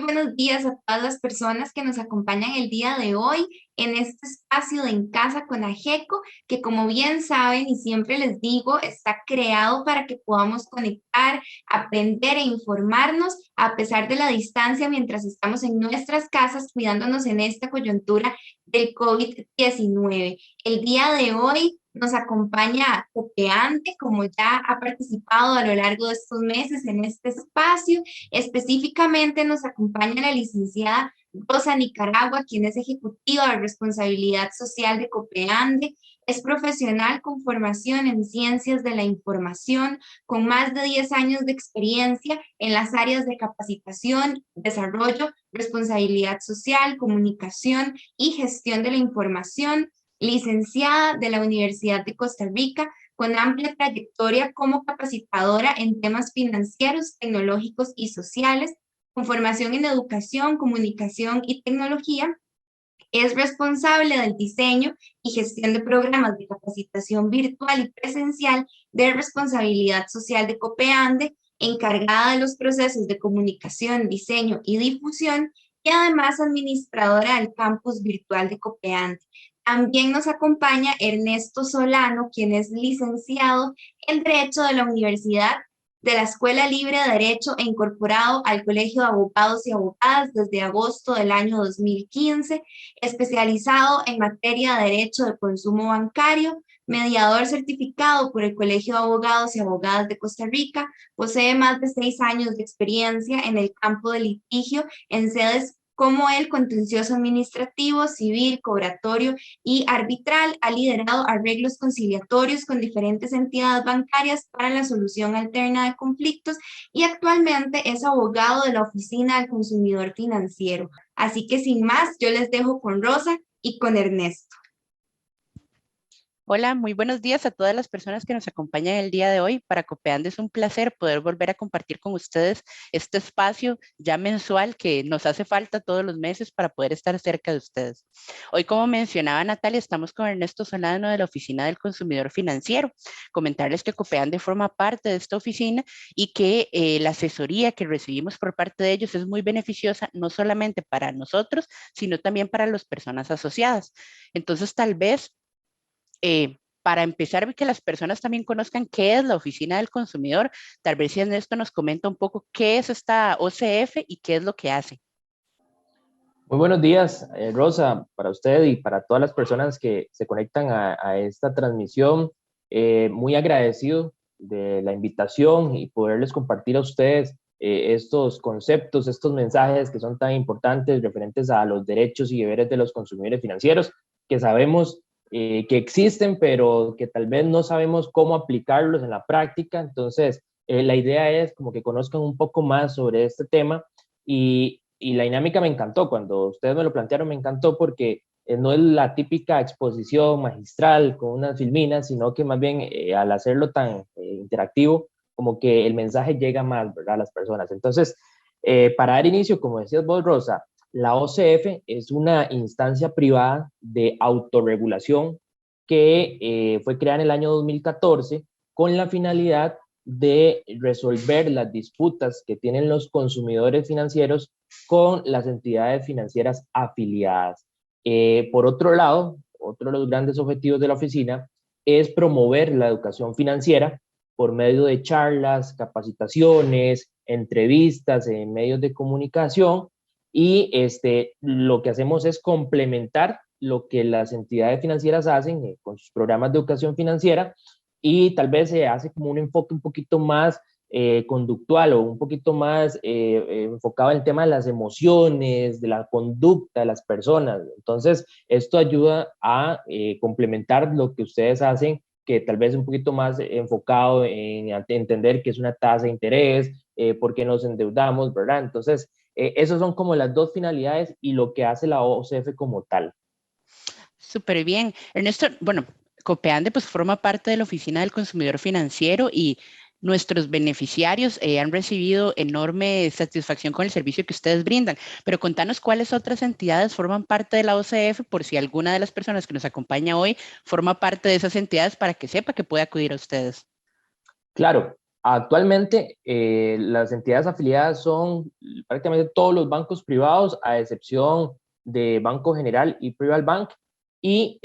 buenos días a todas las personas que nos acompañan el día de hoy en este espacio de En Casa con Ajeco, que como bien saben y siempre les digo, está creado para que podamos conectar, aprender e informarnos a pesar de la distancia mientras estamos en nuestras casas cuidándonos en esta coyuntura del COVID-19. El día de hoy nos acompaña Copeante, como ya ha participado a lo largo de estos meses en este espacio. Específicamente nos acompaña la licenciada Rosa Nicaragua, quien es ejecutiva de responsabilidad social de Copeande. Es profesional con formación en ciencias de la información, con más de 10 años de experiencia en las áreas de capacitación, desarrollo, responsabilidad social, comunicación y gestión de la información. Licenciada de la Universidad de Costa Rica, con amplia trayectoria como capacitadora en temas financieros, tecnológicos y sociales, con formación en educación, comunicación y tecnología. Es responsable del diseño y gestión de programas de capacitación virtual y presencial de responsabilidad social de Copeande, encargada de los procesos de comunicación, diseño y difusión, y además administradora del campus virtual de Copeande. También nos acompaña Ernesto Solano, quien es licenciado en Derecho de la Universidad de la Escuela Libre de Derecho e incorporado al Colegio de Abogados y Abogadas desde agosto del año 2015, especializado en materia de derecho de consumo bancario, mediador certificado por el Colegio de Abogados y Abogadas de Costa Rica, posee más de 6 años de experiencia en el campo de litigio en sedes como el contencioso administrativo, civil, cobratorio y arbitral. Ha liderado arreglos conciliatorios con diferentes entidades bancarias para la solución alterna de conflictos y actualmente es abogado de la Oficina del Consumidor Financiero. Así que sin más, yo les dejo con Rosa y con Ernesto. Hola, muy buenos días a todas las personas que nos acompañan el día de hoy. Para Copeande es un placer poder volver a compartir con ustedes este espacio ya mensual que nos hace falta todos los meses para poder estar cerca de ustedes. Hoy, como mencionaba Natalia, estamos con Ernesto Solano de la Oficina del Consumidor Financiero. Comentarles que Copeande forma parte de esta oficina y que la asesoría que recibimos por parte de ellos es muy beneficiosa, no solamente para nosotros, sino también para las personas asociadas. Entonces, tal vez para empezar, que las personas también conozcan qué es la Oficina del Consumidor, tal vez si Ernesto nos comenta un poco qué es esta OCF y qué es lo que hace. Muy buenos días, Rosa, para usted y para todas las personas que se conectan a esta transmisión. Muy agradecido de la invitación y poderles compartir a ustedes estos conceptos, estos mensajes que son tan importantes referentes a los derechos y deberes de los consumidores financieros, que sabemos que existen, pero que tal vez no sabemos cómo aplicarlos en la práctica. Entonces, la idea es como que conozcan un poco más sobre este tema y la dinámica me encantó. Cuando ustedes me lo plantearon, me encantó porque no es la típica exposición magistral con unas filminas, sino que más bien al hacerlo tan interactivo, como que el mensaje llega más, ¿verdad?, a las personas. Entonces, para dar inicio, como decías vos, Rosa, la OCF es una instancia privada de autorregulación que fue creada en el año 2014 con la finalidad de resolver las disputas que tienen los consumidores financieros con las entidades financieras afiliadas. Por otro lado, otro de los grandes objetivos de la oficina es promover la educación financiera por medio de charlas, capacitaciones, entrevistas en medios de comunicación, y lo que hacemos es complementar lo que las entidades financieras hacen con sus programas de educación financiera, y tal vez se hace como un enfoque un poquito más conductual o un poquito más enfocado en el tema de las emociones, de la conducta de las personas. Entonces, esto ayuda a complementar lo que ustedes hacen, que tal vez es un poquito más enfocado en entender qué es una tasa de interés, por qué nos endeudamos, ¿verdad? Entonces, esas son como las dos finalidades y lo que hace la OCF como tal. Súper bien. Ernesto, bueno, Copeande pues forma parte de la Oficina del Consumidor Financiero y nuestros beneficiarios han recibido enorme satisfacción con el servicio que ustedes brindan. Pero contanos cuáles otras entidades forman parte de la OCF, por si alguna de las personas que nos acompaña hoy forma parte de esas entidades, para que sepa que puede acudir a ustedes. Claro, Actualmente, las entidades afiliadas son prácticamente todos los bancos privados, a excepción de Banco General y Prival Bank, y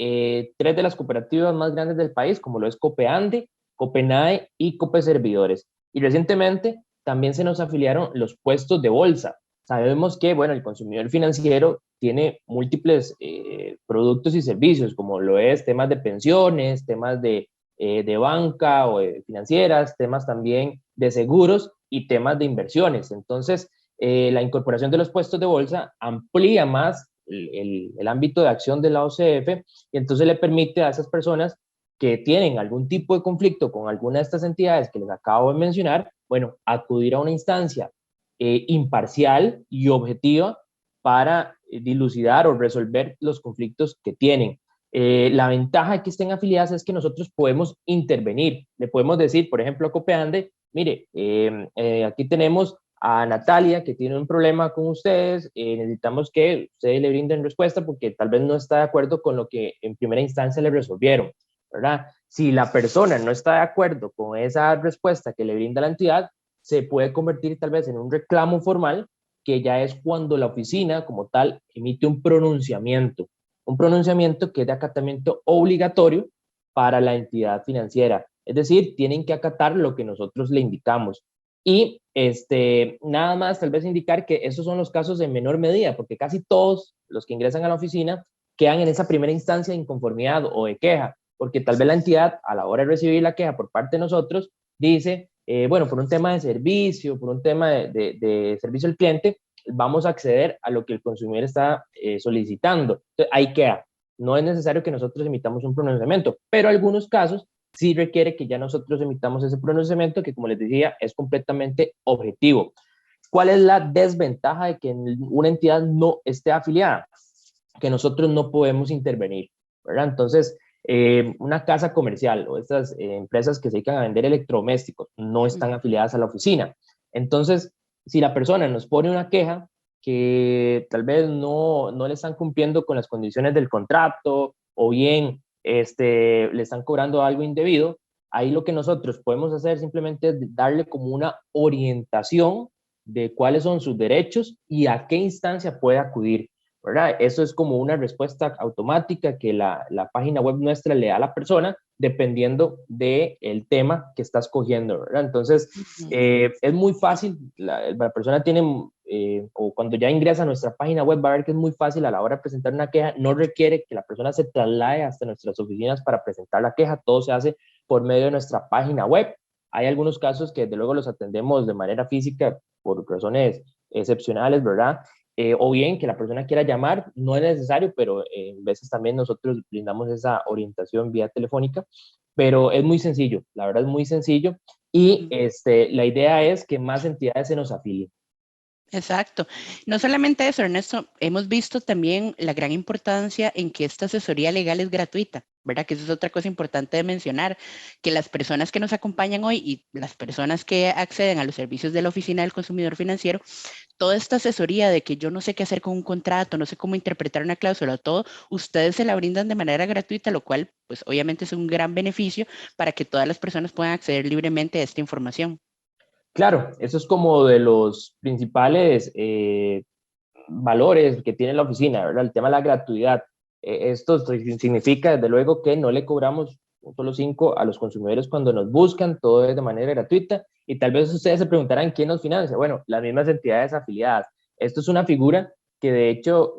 tres de las cooperativas más grandes del país, como lo es Copeande, Copenae y Copeservidores. Y recientemente también se nos afiliaron los puestos de bolsa. Sabemos que, bueno, el consumidor financiero tiene múltiples productos y servicios, como lo es temas de pensiones, temas de banca o financieras, temas también de seguros y temas de inversiones. Entonces, la incorporación de los puestos de bolsa amplía más el ámbito de acción de la OCF y entonces le permite a esas personas que tienen algún tipo de conflicto con alguna de estas entidades que les acabo de mencionar, bueno, acudir a una instancia imparcial y objetiva para dilucidar o resolver los conflictos que tienen. La ventaja de que estén afiliadas es que nosotros podemos intervenir. Le podemos decir, por ejemplo, a Copeande, mire, aquí tenemos a Natalia que tiene un problema con ustedes, necesitamos que ustedes le brinden respuesta porque tal vez no está de acuerdo con lo que en primera instancia le resolvieron, ¿verdad? Si la persona no está de acuerdo con esa respuesta que le brinda la entidad, se puede convertir tal vez en un reclamo formal, que ya es cuando la oficina como tal emite un pronunciamiento que es de acatamiento obligatorio para la entidad financiera. Es decir, tienen que acatar lo que nosotros le indicamos. Y nada más tal vez indicar que esos son los casos en menor medida, porque casi todos los que ingresan a la oficina quedan en esa primera instancia de inconformidad o de queja, porque tal vez la entidad a la hora de recibir la queja por parte de nosotros dice, bueno, por un tema de servicio, por un tema de servicio al cliente, vamos a acceder a lo que el consumidor está solicitando. Entonces, ahí queda. No es necesario que nosotros emitamos un pronunciamiento, pero algunos casos sí requiere que ya nosotros emitamos ese pronunciamiento que, como les decía, es completamente objetivo. ¿Cuál es la desventaja de que una entidad no esté afiliada? Que nosotros no podemos intervenir, ¿verdad? Entonces, una casa comercial o estas empresas que se dedican a vender electrodomésticos no están afiliadas a la oficina. Entonces, si la persona nos pone una queja que tal vez no le están cumpliendo con las condiciones del contrato o bien le están cobrando algo indebido, ahí lo que nosotros podemos hacer simplemente es darle como una orientación de cuáles son sus derechos y a qué instancia puede acudir, ¿verdad? Eso es como una respuesta automática que la página web nuestra le da a la persona dependiendo del tema que está escogiendo, ¿verdad? Entonces, es muy fácil, la persona tiene, o cuando ya ingresa a nuestra página web va a ver que es muy fácil a la hora de presentar una queja, no requiere que la persona se traslade hasta nuestras oficinas para presentar la queja, todo se hace por medio de nuestra página web. Hay algunos casos que desde luego los atendemos de manera física por razones excepcionales, ¿verdad? O bien que la persona quiera llamar, no es necesario, pero en veces también nosotros brindamos esa orientación vía telefónica, pero es muy sencillo, la verdad es muy sencillo, y la idea es que más entidades se nos afilien. Exacto. No solamente eso, Ernesto, hemos visto también la gran importancia en que esta asesoría legal es gratuita, ¿verdad? Que eso es otra cosa importante de mencionar, que las personas que nos acompañan hoy y las personas que acceden a los servicios de la Oficina del Consumidor Financiero, toda esta asesoría de que yo no sé qué hacer con un contrato, no sé cómo interpretar una cláusula, todo, ustedes se la brindan de manera gratuita, lo cual, pues obviamente es un gran beneficio para que todas las personas puedan acceder libremente a esta información. Claro, eso es como de los principales valores que tiene la oficina, ¿verdad? El tema de la gratuidad. Esto significa, desde luego, que no le cobramos un solo 5 a los consumidores cuando nos buscan, todo es de manera gratuita. Y tal vez ustedes se preguntarán quién nos financia. Bueno, las mismas entidades afiliadas. Esto es una figura que de hecho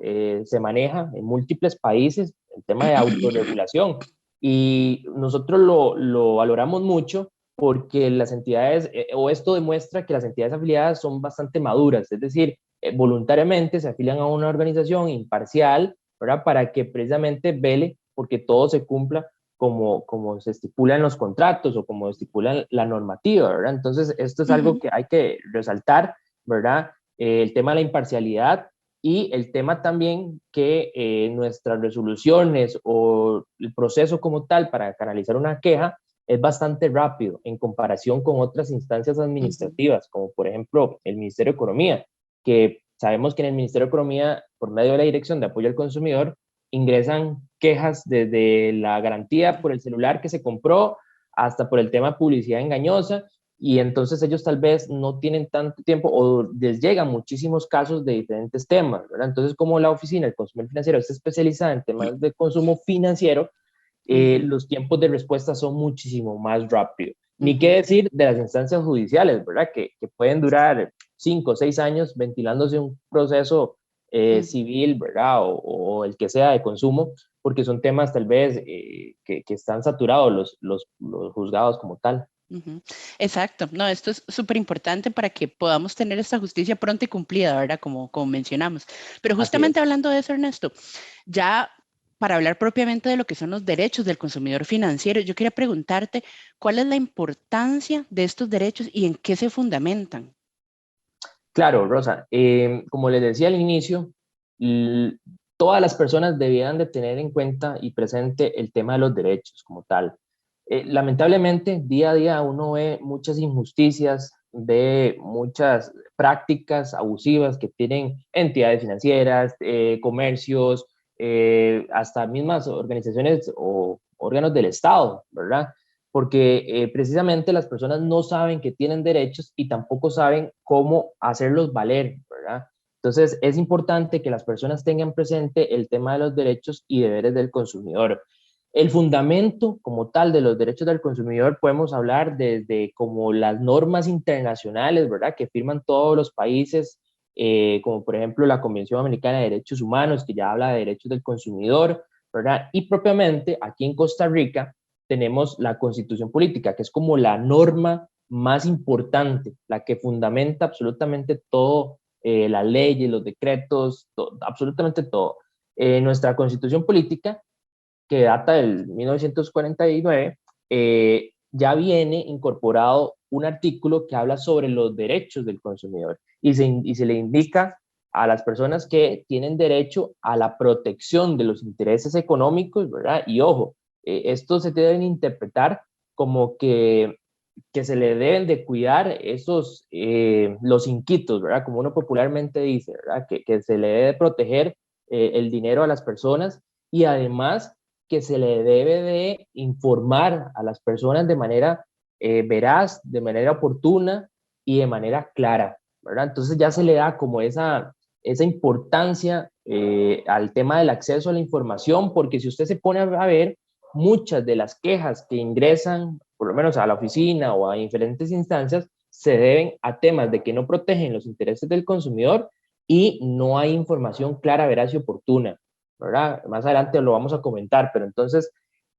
se maneja en múltiples países, el tema de autorregulación. Y nosotros lo valoramos mucho porque las entidades, o esto demuestra que las entidades afiliadas son bastante maduras, es decir, voluntariamente se afilian a una organización imparcial, ¿verdad? Para que precisamente vele porque todo se cumpla como se estipula en los contratos o como estipula la normativa, ¿verdad? Entonces, esto es algo que hay que resaltar, ¿verdad? El tema de la imparcialidad y el tema también que nuestras resoluciones o el proceso como tal para canalizar una queja es bastante rápido en comparación con otras instancias administrativas, como por ejemplo el Ministerio de Economía, que sabemos que en el Ministerio de Economía, por medio de la Dirección de Apoyo al Consumidor, ingresan quejas desde la garantía por el celular que se compró hasta por el tema de publicidad engañosa y entonces ellos tal vez no tienen tanto tiempo o les llegan muchísimos casos de diferentes temas, ¿verdad? Entonces, como la oficina del consumidor financiero está especializada en temas de consumo financiero, Ujú, los tiempos de respuesta son muchísimo más rápidos. Ni qué ujú, decir de las instancias judiciales, ¿verdad? Que pueden durar 5 o 6 años ventilándose un proceso ujú. civil, ¿verdad? O el que sea de consumo, porque son temas tal vez que están saturados los juzgados como tal. Ujú. Exacto, no, esto es súper importante para que podamos tener esta justicia pronta y cumplida, ¿verdad? Como mencionamos. Pero Así justamente es. hablando de eso, Ernesto, ya para hablar propiamente de lo que son los derechos del consumidor financiero, yo quería preguntarte cuál es la importancia de estos derechos y en qué se fundamentan. Claro, Rosa, como les decía al inicio, l- todas las personas debían de tener en cuenta y presente el tema de los derechos como tal. Lamentablemente, día a día uno ve muchas injusticias, ve muchas prácticas abusivas que tienen entidades financieras, comercios, hasta mismas organizaciones o órganos del Estado, ¿verdad? Porque precisamente las personas no saben que tienen derechos y tampoco saben cómo hacerlos valer, ¿verdad? Entonces, es importante que las personas tengan presente el tema de los derechos y deberes del consumidor. El fundamento como tal de los derechos del consumidor podemos hablar desde como las normas internacionales, ¿verdad? Que firman todos los países, como por ejemplo la Convención Americana de Derechos Humanos, que ya habla de derechos del consumidor, ¿verdad? Y propiamente aquí en Costa Rica tenemos la Constitución Política, que es como la norma más importante, la que fundamenta absolutamente todo, las leyes, los decretos, absolutamente todo. Nuestra Constitución Política, que data del 1949, ya viene incorporado un artículo que habla sobre los derechos del consumidor y se le indica a las personas que tienen derecho a la protección de los intereses económicos, ¿verdad? Y ojo, esto se deben interpretar como que se le deben de cuidar esos, los inquitos, ¿verdad? Como uno popularmente dice, ¿verdad? Que se le debe proteger el dinero a las personas y además que se le debe de informar a las personas de manera veraz, de manera oportuna y de manera clara, ¿verdad? Entonces ya se le da como esa importancia al tema del acceso a la información, porque si usted se pone a ver, muchas de las quejas que ingresan, por lo menos a la oficina o a diferentes instancias, se deben a temas de que no protegen los intereses del consumidor y no hay información clara, veraz y oportuna, ¿verdad? Más adelante lo vamos a comentar, pero entonces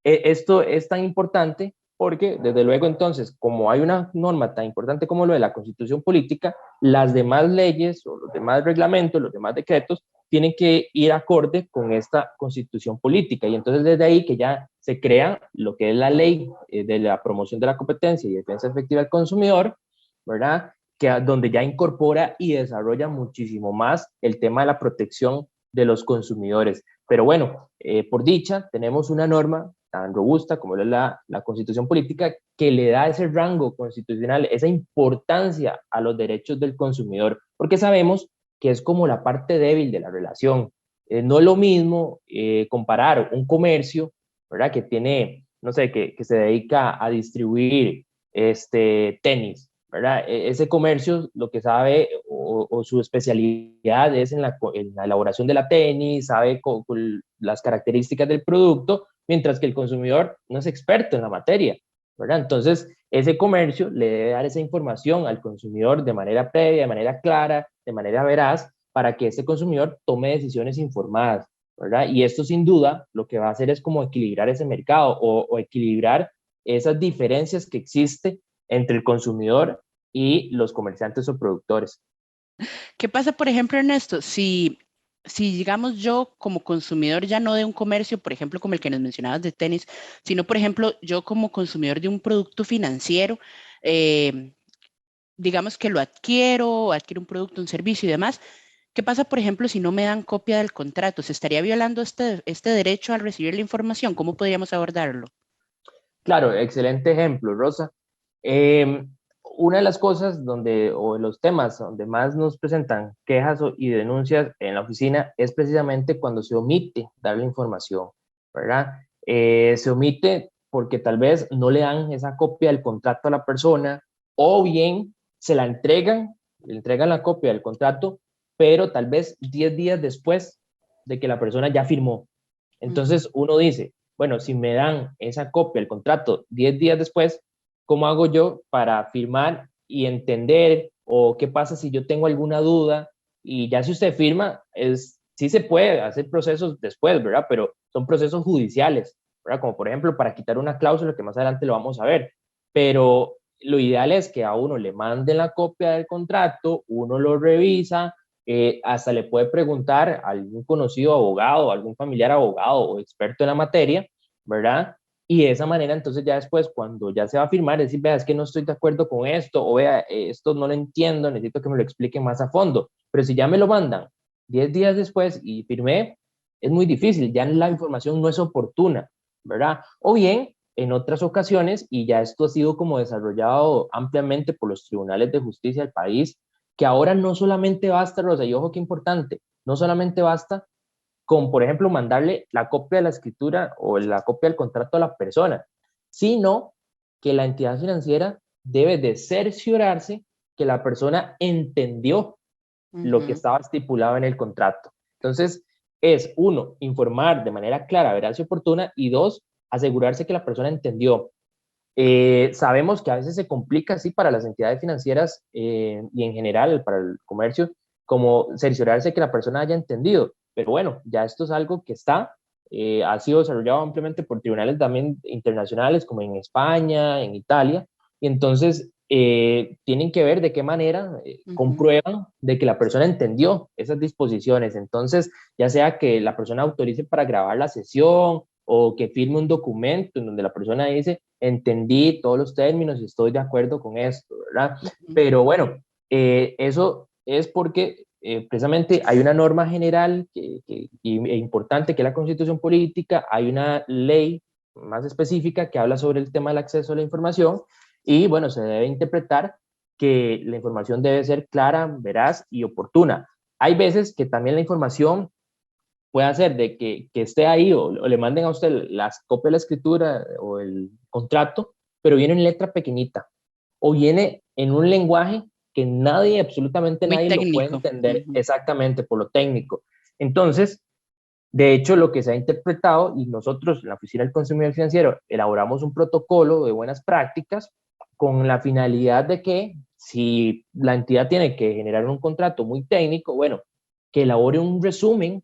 esto es tan importante porque desde luego entonces, como hay una norma tan importante como lo de la Constitución Política, las demás leyes o los demás reglamentos, los demás decretos, tienen que ir acorde con esta Constitución Política. Y entonces desde ahí que ya se crea lo que es la ley de la promoción de la competencia y defensa efectiva del consumidor, ¿verdad? Que, donde ya incorpora y desarrolla muchísimo más el tema de la protección de los consumidores. Pero bueno, por dicha, tenemos una norma tan robusta como es la Constitución Política que le da ese rango constitucional, esa importancia a los derechos del consumidor, porque sabemos que es como la parte débil de la relación. No es lo mismo comparar un comercio, ¿verdad? Que tiene, no sé, que se dedica a distribuir tenis, ¿verdad? Ese comercio lo que sabe o su especialidad es en la elaboración de la tenis, sabe con las características del producto, mientras que el consumidor no es experto en la materia, ¿verdad? Entonces, ese comercio le debe dar esa información al consumidor de manera previa, de manera clara, de manera veraz, para que ese consumidor tome decisiones informadas, ¿verdad? Y esto sin duda lo que va a hacer es como equilibrar ese mercado o equilibrar esas diferencias que existen entre el consumidor y los comerciantes o productores. ¿Qué pasa, por ejemplo, Ernesto, si digamos yo como consumidor ya no de un comercio, por ejemplo, como el que nos mencionabas de tenis, sino, por ejemplo, yo como consumidor de un producto financiero, eh, digamos que lo adquiero, adquiero un producto, un servicio y demás. ¿Qué pasa, por ejemplo, si no me dan copia del contrato? ¿Se estaría violando este derecho al recibir la información? ¿Cómo podríamos abordarlo? Claro, excelente ejemplo, Rosa. Eh, una de las cosas donde, o de los temas donde más nos presentan quejas y denuncias en la oficina es precisamente cuando se omite dar la información, ¿verdad? Se omite porque tal vez no le dan esa copia del contrato a la persona o bien se la entregan, le entregan la copia del contrato, pero tal vez 10 días después de que la persona ya firmó. Entonces uno dice, bueno, si me dan esa copia del contrato 10 días después, ¿cómo hago yo para firmar y entender? ¿O qué pasa si yo tengo alguna duda? Y ya si usted firma, sí se puede hacer procesos después, ¿verdad? Pero son procesos judiciales, ¿verdad? Como por ejemplo para quitar una cláusula que más adelante lo vamos a ver. Pero lo ideal es que a uno le manden la copia del contrato, uno lo revisa, hasta le puede preguntar a algún conocido abogado, algún familiar abogado o experto en la materia, ¿verdad? Y de esa manera, entonces ya después, cuando ya se va a firmar, decir, vea, es que no estoy de acuerdo con esto, o vea, esto no lo entiendo, necesito que me lo expliquen más a fondo. Pero si ya me lo mandan 10 días después y firmé, es muy difícil, ya la información no es oportuna, ¿verdad? O bien, en otras ocasiones, y ya esto ha sido como desarrollado ampliamente por los tribunales de justicia del país, que ahora no solamente basta, Rosa, y ojo qué importante, no solamente basta con, por ejemplo, mandarle la copia de la escritura o la copia del contrato a la persona, sino que la entidad financiera debe de cerciorarse que la persona entendió lo que estaba estipulado en el contrato. Entonces, es uno, informar de manera clara, veraz y oportuna, y dos, asegurarse que la persona entendió. Sabemos que a veces se complica así para las entidades financieras y en general para el comercio, como cerciorarse que la persona haya entendido. Pero bueno, ya esto es algo que ha sido desarrollado ampliamente por tribunales también internacionales, como en España, en Italia, y entonces tienen que ver de qué manera comprueban de que la persona entendió esas disposiciones. Entonces, ya sea que la persona autorice para grabar la sesión o que firme un documento en donde la persona dice, entendí todos los términos y estoy de acuerdo con esto, ¿verdad? Pero bueno, eso es porque precisamente hay una norma general importante que es la Constitución Política, hay una ley más específica que habla sobre el tema del acceso a la información y bueno, se debe interpretar que la información debe ser clara, veraz y oportuna. Hay veces que también la información puede hacer de que esté ahí o le manden a usted las copias de la escritura o el contrato, pero viene en letra pequeñita o viene en un lenguaje que nadie, absolutamente Muy nadie lo puede técnico. entender exactamente por lo técnico. Entonces, de hecho, lo que se ha interpretado, y nosotros en la Oficina del Consumidor Financiero elaboramos un protocolo de buenas prácticas con la finalidad de que si la entidad tiene que generar un contrato muy técnico, bueno, que elabore un resumen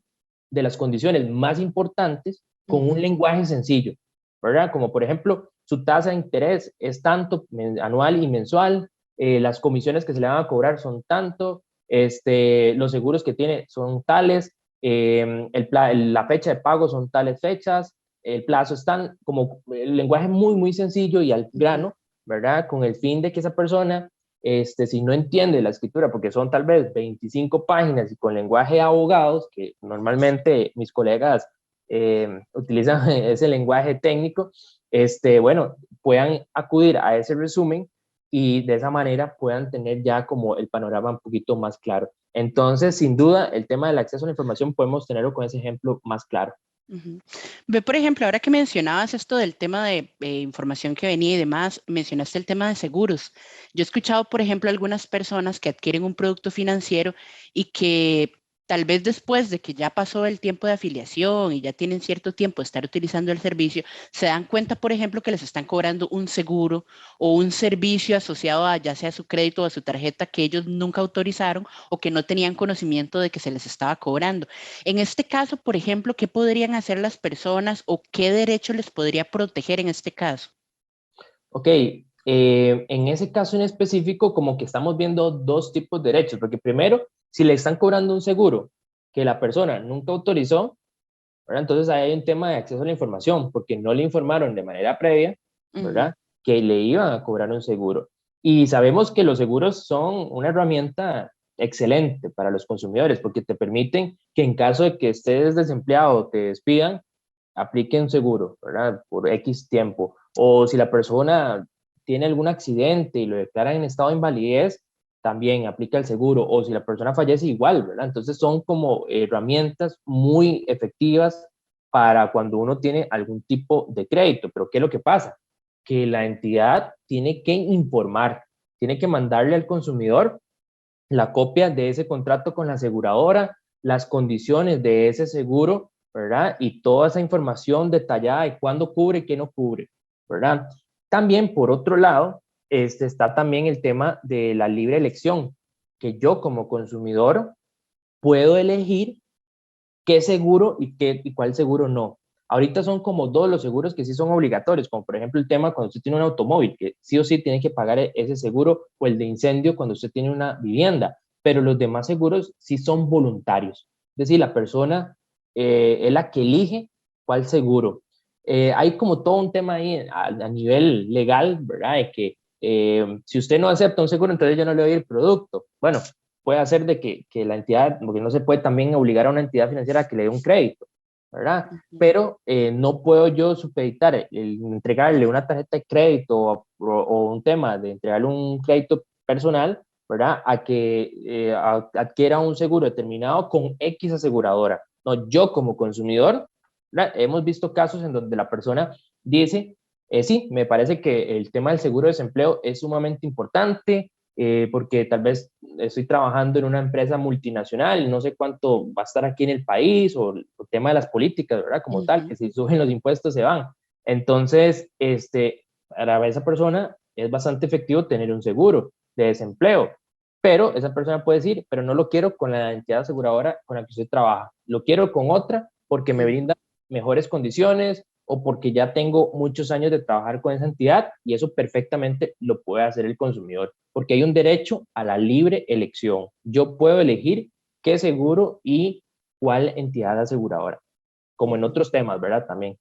de las condiciones más importantes con un lenguaje sencillo, ¿verdad? Como por ejemplo, su tasa de interés es tanto anual y mensual, las comisiones que se le van a cobrar son tanto, los seguros que tiene son tales, la fecha de pago son tales fechas, el plazo es tan, como el lenguaje muy, muy sencillo y al grano, ¿verdad? Con el fin de que esa persona, si no entiende la escritura, porque son tal vez 25 páginas y con lenguaje de abogados, que normalmente mis colegas utilizan ese lenguaje técnico, bueno, puedan acudir a ese resumen y de esa manera puedan tener ya como el panorama un poquito más claro. Entonces, sin duda, el tema del acceso a la información podemos tenerlo con ese ejemplo más claro. Ve, por ejemplo, ahora que mencionabas esto del tema de información que venía y demás, mencionaste el tema de seguros. Yo he escuchado, por ejemplo, algunas personas que adquieren un producto financiero y que tal vez después de que ya pasó el tiempo de afiliación y ya tienen cierto tiempo de estar utilizando el servicio, se dan cuenta, por ejemplo, que les están cobrando un seguro o un servicio asociado a ya sea su crédito o a su tarjeta que ellos nunca autorizaron o que no tenían conocimiento de que se les estaba cobrando. En este caso, por ejemplo, ¿qué podrían hacer las personas o qué derecho les podría proteger en este caso? Ok, en ese caso en específico, como que estamos viendo dos tipos de derechos, porque primero, si le están cobrando un seguro que la persona nunca autorizó, ¿verdad? Entonces ahí hay un tema de acceso a la información, porque no le informaron de manera previa, ¿verdad? Que le iban a cobrar un seguro. Y sabemos que los seguros son una herramienta excelente para los consumidores, porque te permiten que en caso de que estés desempleado o te despidan, aplique un seguro, ¿verdad? Por X tiempo. O si la persona tiene algún accidente y lo declaran en estado de invalidez, también aplica el seguro. O si la persona fallece, igual, ¿verdad? Entonces son como herramientas muy efectivas para cuando uno tiene algún tipo de crédito. Pero ¿qué es lo que pasa? Que la entidad tiene que informar. tiene que mandarle al consumidor la copia de ese contrato con la aseguradora, las condiciones de ese seguro, ¿verdad? Y toda esa información detallada de cuándo cubre y qué no cubre, ¿verdad? También, por otro lado, está también el tema de la libre elección, que yo como consumidor puedo elegir qué seguro y cuál seguro no. Ahorita son como dos los seguros que sí son obligatorios, como por ejemplo el tema cuando usted tiene un automóvil, que sí o sí tiene que pagar ese seguro, o el de incendio cuando usted tiene una vivienda, pero los demás seguros sí son voluntarios. Es decir, la persona es la que elige cuál seguro. Hay como todo un tema ahí a nivel legal, ¿verdad? De que si usted no acepta un seguro, entonces yo no le doy el producto. Bueno, puede hacer de que la entidad, porque no se puede también obligar a una entidad financiera a que le dé un crédito, ¿verdad? Pero no puedo yo supeditar entregarle una tarjeta de crédito o un tema de entregarle un crédito personal, ¿verdad? A que adquiera un seguro determinado con X aseguradora. No, yo como consumidor, ¿verdad? Hemos visto casos en donde la persona dice, sí, me parece que el tema del seguro de desempleo es sumamente importante, porque tal vez estoy trabajando en una empresa multinacional, no sé cuánto va a estar aquí en el país, o el tema de las políticas, ¿verdad? Como tal, que si suben los impuestos se van. Entonces, para esa persona es bastante efectivo tener un seguro de desempleo, pero esa persona puede decir, pero no lo quiero con la entidad aseguradora con la que usted trabaja, lo quiero con otra porque me brinda mejores condiciones, o porque ya tengo muchos años de trabajar con esa entidad, y eso perfectamente lo puede hacer el consumidor, porque hay un derecho a la libre elección. Yo puedo elegir qué seguro y cuál entidad aseguradora, como en otros temas, ¿verdad? También.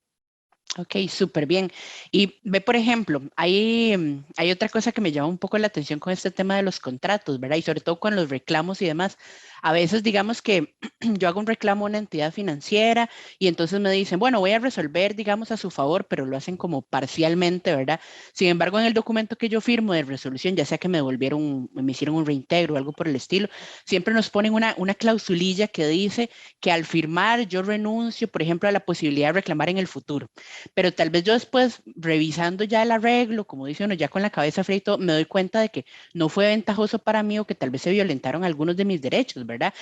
Ok, súper bien. Y ve, por ejemplo, hay otra cosa que me llama un poco la atención con este tema de los contratos, ¿verdad? Y sobre todo con los reclamos y demás. A veces, digamos que yo hago un reclamo a una entidad financiera y entonces me dicen, bueno, voy a resolver, digamos, a su favor, pero lo hacen como parcialmente, ¿verdad? Sin embargo, en el documento que yo firmo de resolución, ya sea que me devolvieron, me hicieron un reintegro o algo por el estilo, siempre nos ponen una clausulilla que dice que al firmar yo renuncio, por ejemplo, a la posibilidad de reclamar en el futuro. Pero tal vez yo después, revisando ya el arreglo, como dice uno, ya con la cabeza fría y todo, me doy cuenta de que no fue ventajoso para mí, o que tal vez se violentaron algunos de mis derechos, ¿verdad?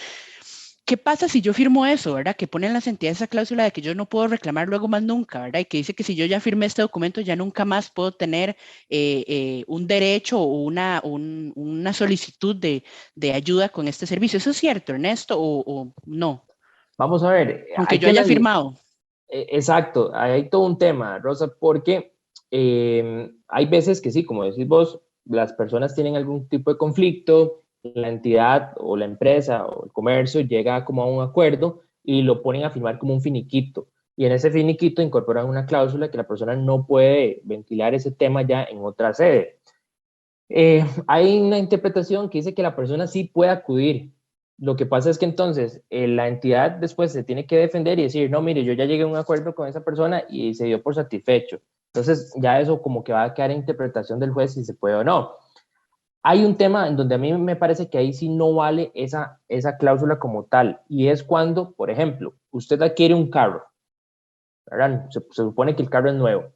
¿Qué pasa si yo firmo eso, verdad? Que ponen las entidades esa cláusula de que yo no puedo reclamar luego más nunca, ¿verdad? Y que dice que si yo ya firmé este documento, ya nunca más puedo tener un derecho o una solicitud de ayuda con este servicio. ¿Eso es cierto, Ernesto, o no? Vamos a ver, Aunque hay yo que haya analizar. firmado. Exacto, hay todo un tema, Rosa, porque hay veces que sí, como decís vos, las personas tienen algún tipo de conflicto, la entidad o la empresa o el comercio llega como a un acuerdo y lo ponen a firmar como un finiquito. Y en ese finiquito incorporan una cláusula que la persona no puede ventilar ese tema ya en otra sede. Hay una interpretación que dice que la persona sí puede acudir. Lo que pasa es que entonces la entidad después se tiene que defender y decir, no, mire, yo ya llegué a un acuerdo con esa persona y se dio por satisfecho. Entonces ya eso como que va a quedar en interpretación del juez si se puede o no. Hay un tema en donde a mí me parece que ahí sí no vale esa cláusula como tal, y es cuando, por ejemplo, usted adquiere un carro, ¿verdad? Se supone que el carro es nuevo,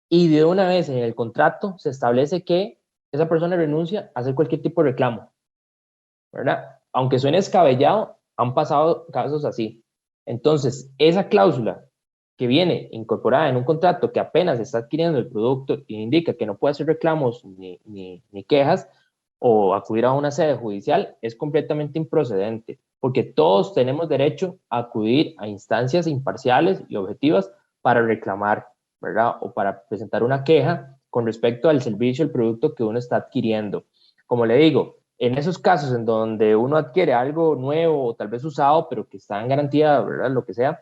y de una vez en el contrato se establece que esa persona renuncia a hacer cualquier tipo de reclamo, ¿verdad? Aunque suene descabellado, han pasado casos así. Entonces, esa cláusula que viene incorporada en un contrato que apenas está adquiriendo el producto y indica que no puede hacer reclamos ni quejas o acudir a una sede judicial, es completamente improcedente, porque todos tenemos derecho a acudir a instancias imparciales y objetivas para reclamar, ¿verdad? O para presentar una queja con respecto al servicio, el producto que uno está adquiriendo. Como le digo, en esos casos en donde uno adquiere algo nuevo o tal vez usado, pero que está en garantía, ¿verdad? Lo que sea,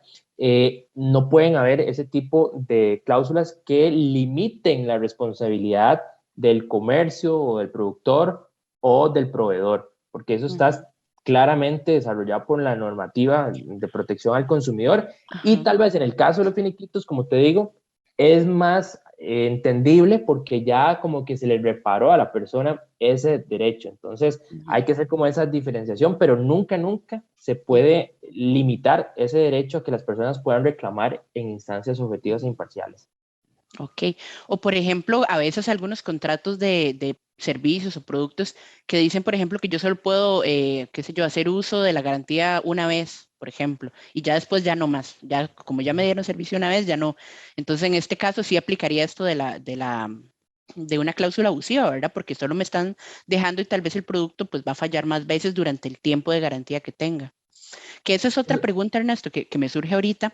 no pueden haber ese tipo de cláusulas que limiten la responsabilidad del comercio o del productor o del proveedor, porque eso está claramente desarrollado por la normativa de protección al consumidor. Y Ajá. tal vez en el caso de los finiquitos, como te digo, es más entendible porque ya como que se le reparó a la persona ese derecho. Entonces hay que hacer como esa diferenciación, pero nunca, nunca se puede limitar ese derecho a que las personas puedan reclamar en instancias objetivas e imparciales. Ok. O por ejemplo, a veces algunos contratos de servicios o productos que dicen, por ejemplo, que yo solo puedo, qué sé yo, hacer uso de la garantía una vez, por ejemplo, y ya después ya no más. Ya, como ya me dieron servicio una vez, ya no. Entonces, en este caso sí aplicaría esto de una cláusula abusiva, ¿verdad? Porque solo me están dejando y tal vez el producto pues va a fallar más veces durante el tiempo de garantía que tenga. Que esa es otra pregunta, Ernesto, que me surge ahorita,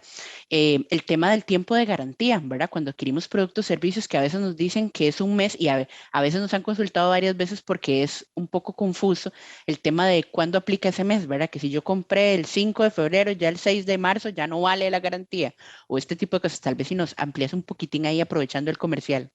el tema del tiempo de garantía, ¿verdad? Cuando adquirimos productos, servicios que a veces nos dicen que es un mes y a veces nos han consultado varias veces porque es un poco confuso el tema de cuándo aplica ese mes, ¿verdad? Que si yo compré el 5 de febrero, ya el 6 de marzo ya no vale la garantía o este tipo de cosas. Tal vez si nos amplías un poquitín ahí aprovechando el comercial.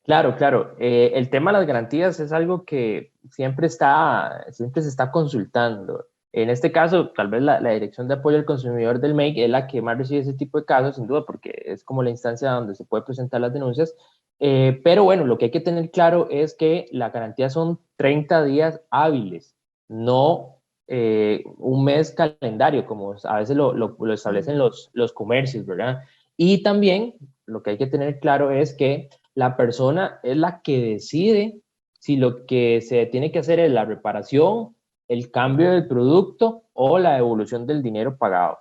Claro, claro. El tema de las garantías es algo que siempre se está consultando. En este caso, tal vez la Dirección de Apoyo al Consumidor del MEIC es la que más recibe ese tipo de casos, sin duda, porque es como la instancia donde se puede presentar las denuncias. Pero bueno, lo que hay que tener claro es que la garantía son 30 días hábiles, no un mes calendario, como a veces lo establecen los comercios, ¿verdad? Y también lo que hay que tener claro es que la persona es la que decide si lo que se tiene que hacer es la reparación, el cambio del producto o la devolución del dinero pagado.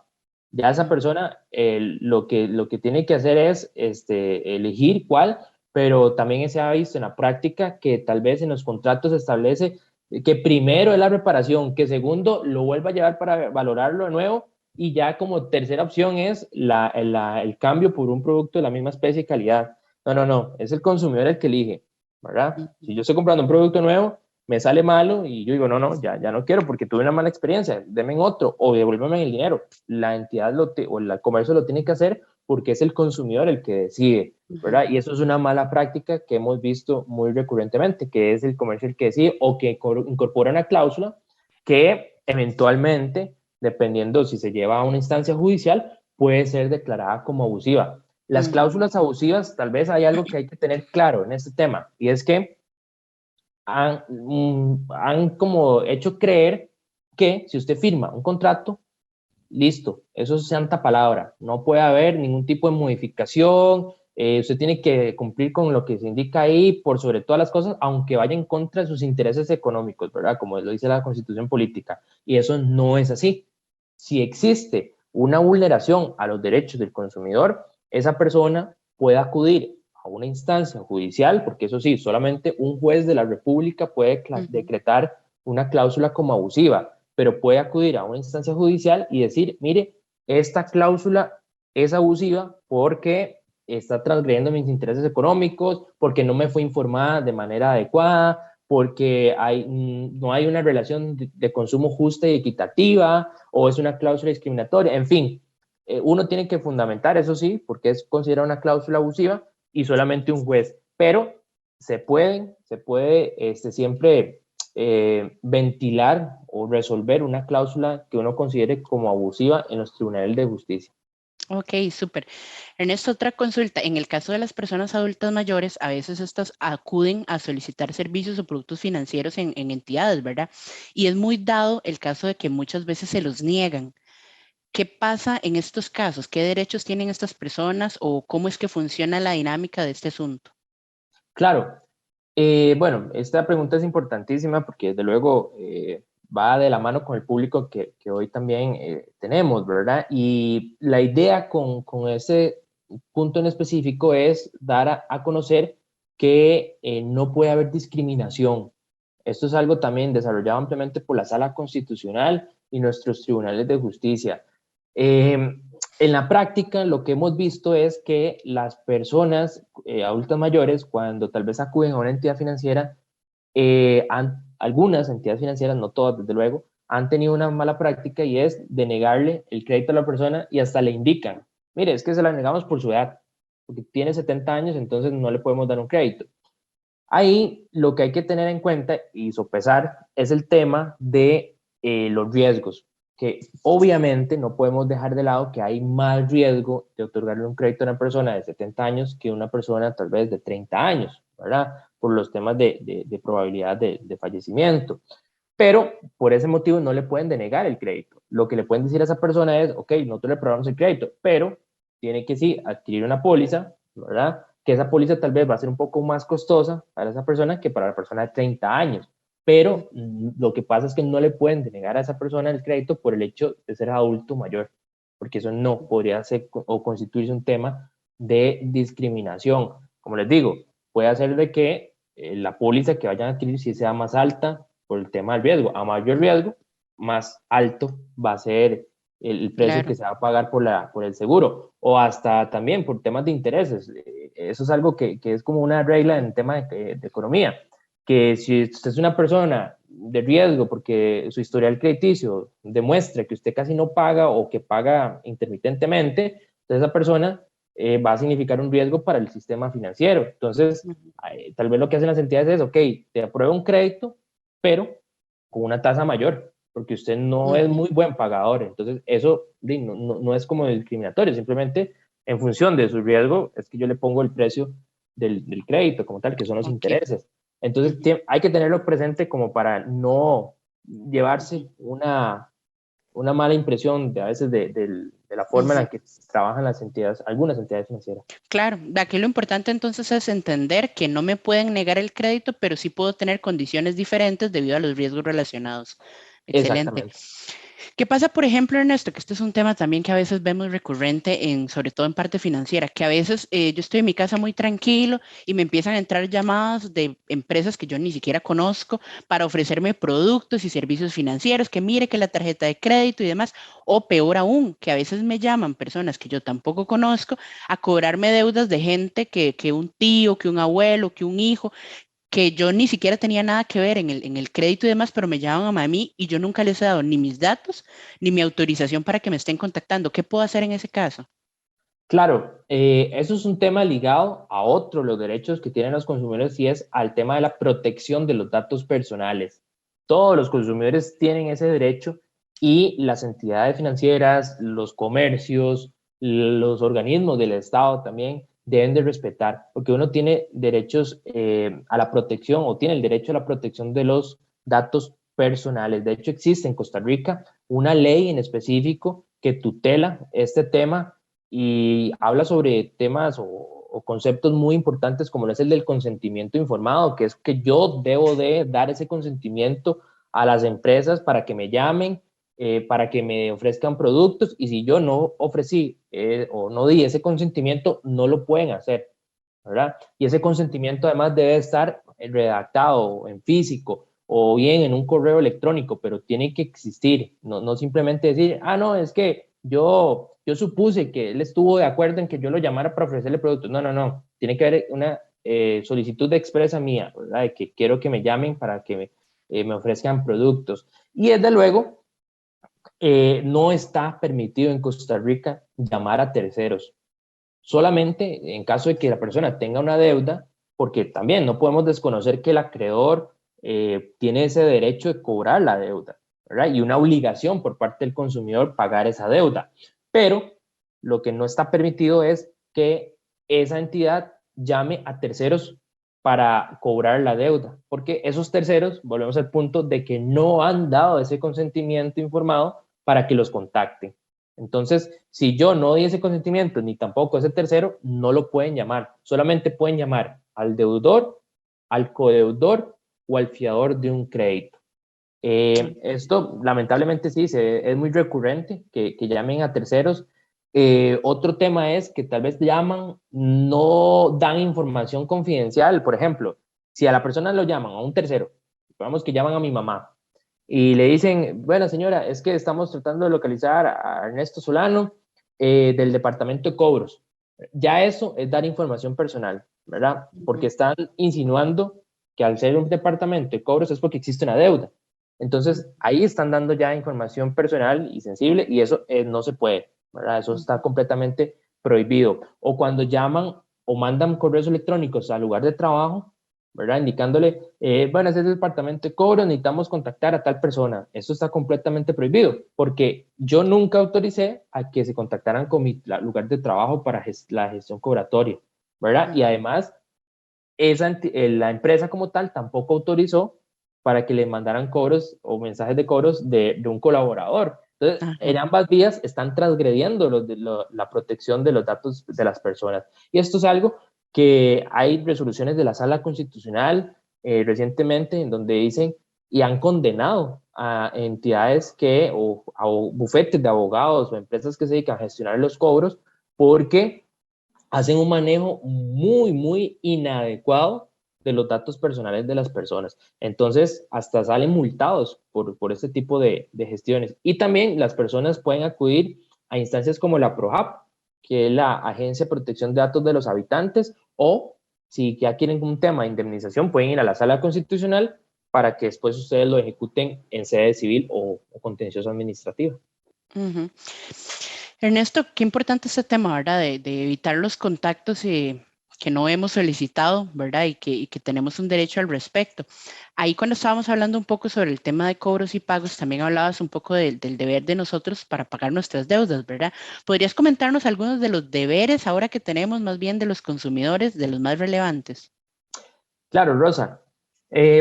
Ya esa persona lo que tiene que hacer es elegir cuál, pero también se ha visto en la práctica que tal vez en los contratos se establece que primero es la reparación, que segundo lo vuelva a llevar para valorarlo de nuevo y ya como tercera opción es el cambio por un producto de la misma especie y calidad. No, no, no, es el consumidor el que elige, ¿verdad? Si yo estoy comprando un producto nuevo, me sale malo y yo digo, no, no, ya no quiero porque tuve una mala experiencia, denme otro o devuélveme el dinero. La entidad o el comercio lo tiene que hacer porque es el consumidor el que decide, ¿verdad? Y eso es una mala práctica que hemos visto muy recurrentemente, que es el comercio el que decide o que incorpora una cláusula que eventualmente, dependiendo si se lleva a una instancia judicial, puede ser declarada como abusiva. Las cláusulas abusivas, tal vez hay algo que hay que tener claro en este tema, y es que han como hecho creer que si usted firma un contrato, listo, eso es santa palabra, no puede haber ningún tipo de modificación, usted tiene que cumplir con lo que se indica ahí por sobre todas las cosas, aunque vaya en contra de sus intereses económicos, ¿verdad? Como lo dice la Constitución política, y eso no es así. Si existe una vulneración a los derechos del consumidor, esa persona puede acudir a una instancia judicial, porque eso sí, solamente un juez de la República puede decretar una cláusula como abusiva, pero puede acudir a una instancia judicial y decir, mire, esta cláusula es abusiva porque está transgrediendo mis intereses económicos, porque no me fue informada de manera adecuada, porque no hay una relación de consumo justa y equitativa, o es una cláusula discriminatoria, en fin, uno tiene que fundamentar, eso sí, porque es considerada una cláusula abusiva y solamente un juez, pero se puede siempre ventilar o resolver una cláusula que uno considere como abusiva en los tribunales de justicia. Ok, súper. Ernesto, otra consulta. En el caso de las personas adultas mayores, a veces estas acuden a solicitar servicios o productos financieros en entidades, ¿verdad? Y es muy dado el caso de que muchas veces se los niegan. ¿Qué pasa en estos casos? ¿Qué derechos tienen estas personas o cómo es que funciona la dinámica de este asunto? Claro, bueno, esta pregunta es importantísima porque desde luego va de la mano con el público que hoy también tenemos, ¿verdad? Y la idea con ese punto en específico es dar a conocer que no puede haber discriminación. Esto es algo también desarrollado ampliamente por la Sala Constitucional y nuestros tribunales de justicia. En la práctica, lo que hemos visto es que las personas adultas mayores, cuando tal vez acuden a una entidad financiera, algunas entidades financieras, no todas desde luego, han tenido una mala práctica y es denegarle el crédito a la persona y hasta le indican, mire, es que se la negamos por su edad, porque tiene 70 años, entonces no le podemos dar un crédito. Ahí lo que hay que tener en cuenta y sopesar es el tema de los riesgos, que obviamente no podemos dejar de lado que hay más riesgo de otorgarle un crédito a una persona de 70 años que a una persona tal vez de 30 años, ¿verdad? Por los temas de probabilidad de fallecimiento. Pero por ese motivo no le pueden denegar el crédito. Lo que le pueden decir a esa persona es, ok, nosotros le aprobamos el crédito, pero tiene que sí adquirir una póliza, ¿verdad? que esa póliza tal vez va a ser un poco más costosa para esa persona que para la persona de 30 años. Pero lo que pasa es que no le pueden denegar a esa persona el crédito por el hecho de ser adulto mayor, porque eso no podría ser o constituirse un tema de discriminación. Como les digo, puede hacer de que la póliza que vayan a adquirir sí sea más alta por el tema del riesgo. A mayor riesgo, más alto va a ser el precio Claro. que se va a pagar por el seguro, o hasta también por temas de intereses. Eso es algo que es como una regla en el tema de economía, que si usted es una persona de riesgo porque su historial crediticio demuestra que usted casi no paga o que paga intermitentemente, entonces esa persona va a significar un riesgo para el sistema financiero. Entonces, tal vez lo que hacen las entidades es, ok, te apruebo un crédito, pero con una tasa mayor, porque usted no es muy buen pagador. Entonces, eso no es como discriminatorio, simplemente en función de su riesgo es que yo le pongo el precio del crédito como tal, que son los Ok. intereses. Entonces, hay que tenerlo presente como para no llevarse una mala impresión de a veces de la forma en la que trabajan las entidades, algunas entidades financieras. Claro, de aquí lo importante entonces es entender que no me pueden negar el crédito, pero sí puedo tener condiciones diferentes debido a los riesgos relacionados. Excelente. Exactamente. ¿Qué pasa, por ejemplo, Ernesto? Que este es un tema también que a veces vemos recurrente sobre todo en parte financiera, que a veces yo estoy en mi casa muy tranquilo y me empiezan a entrar llamadas de empresas que yo ni siquiera conozco para ofrecerme productos y servicios financieros, que mire que la tarjeta de crédito y demás, o peor aún, que a veces me llaman personas que yo tampoco conozco a cobrarme deudas de gente que un tío, que un abuelo, que un hijo, que yo ni siquiera tenía nada que ver en el crédito y demás, pero me llaman a mí y yo nunca les he dado ni mis datos ni mi autorización para que me estén contactando. ¿Qué puedo hacer en ese caso? Claro, eso es un tema ligado a otro, los derechos que tienen los consumidores y es al tema de la protección de los datos personales. Todos los consumidores tienen ese derecho y las entidades financieras, los comercios, los organismos del Estado también deben de respetar, porque uno tiene derechos a la protección o tiene el derecho a la protección de los datos personales. De hecho, existe en Costa Rica una ley en específico que tutela este tema y habla sobre temas o conceptos muy importantes como es el del consentimiento informado, que es que yo debo de dar ese consentimiento a las empresas para que me llamen, para que me ofrezcan productos y si yo no ofrecí o no di ese consentimiento, no lo pueden hacer, ¿verdad? Y ese consentimiento además debe estar redactado en físico o bien en un correo electrónico, pero tiene que existir, no simplemente decir, ah, no, es que yo supuse que él estuvo de acuerdo en que yo lo llamara para ofrecerle productos. No. Tiene que haber una solicitud de expresa mía, ¿verdad? De que quiero que me llamen para que me ofrezcan productos. Y desde luego, no está permitido en Costa Rica llamar a terceros. Solamente en caso de que la persona tenga una deuda, porque también no podemos desconocer que el acreedor tiene ese derecho de cobrar la deuda, ¿verdad? Y una obligación por parte del consumidor pagar esa deuda. Pero lo que no está permitido es que esa entidad llame a terceros para cobrar la deuda, porque esos terceros, volvemos al punto de que no han dado ese consentimiento informado para que los contacten. Entonces, si yo no di ese consentimiento ni tampoco ese tercero, no lo pueden llamar. Solamente pueden llamar al deudor, al codeudor o al fiador de un crédito. Esto, lamentablemente, sí, es muy recurrente que llamen a terceros. Otro tema es que tal vez llaman, no dan información confidencial. Por ejemplo, si a la persona lo llaman, a un tercero, digamos que llaman a mi mamá, y le dicen, bueno señora, es que estamos tratando de localizar a Ernesto Solano del departamento de cobros. Ya eso es dar información personal, ¿verdad? Porque están insinuando que al ser un departamento de cobros es porque existe una deuda. Entonces, ahí están dando ya información personal y sensible y eso no se puede, ¿verdad? Eso está completamente prohibido. O cuando llaman o mandan correos electrónicos al lugar de trabajo, ¿verdad? Indicándole, bueno, ese es el departamento de cobro, necesitamos contactar a tal persona. Eso está completamente prohibido, porque yo nunca autoricé a que se contactaran con mi lugar de trabajo para la gestión cobratoria, ¿verdad? Y además, la empresa como tal tampoco autorizó para que le mandaran cobros o mensajes de cobros de un colaborador. Entonces, en ambas vías están transgrediendo la protección de los datos de las personas. Y esto es algo que hay resoluciones de la Sala Constitucional recientemente en donde dicen y han condenado a entidades o a bufetes de abogados o empresas que se dedican a gestionar los cobros porque hacen un manejo muy, muy inadecuado de los datos personales de las personas. Entonces, hasta salen multados por este tipo de gestiones. Y también las personas pueden acudir a instancias como la PROHAB, que es la Agencia de Protección de Datos de los Habitantes, o si ya quieren un tema de indemnización, pueden ir a la Sala Constitucional para que después ustedes lo ejecuten en sede civil o contencioso administrativo. Uh-huh. Ernesto, qué importante este tema, ¿verdad? De evitar los contactos que no hemos solicitado, ¿verdad? Y que tenemos un derecho al respecto. Ahí cuando estábamos hablando un poco sobre el tema de cobros y pagos, también hablabas un poco del deber de nosotros para pagar nuestras deudas, ¿verdad? ¿Podrías comentarnos algunos de los deberes ahora que tenemos, más bien de los consumidores, de los más relevantes? Claro, Rosa.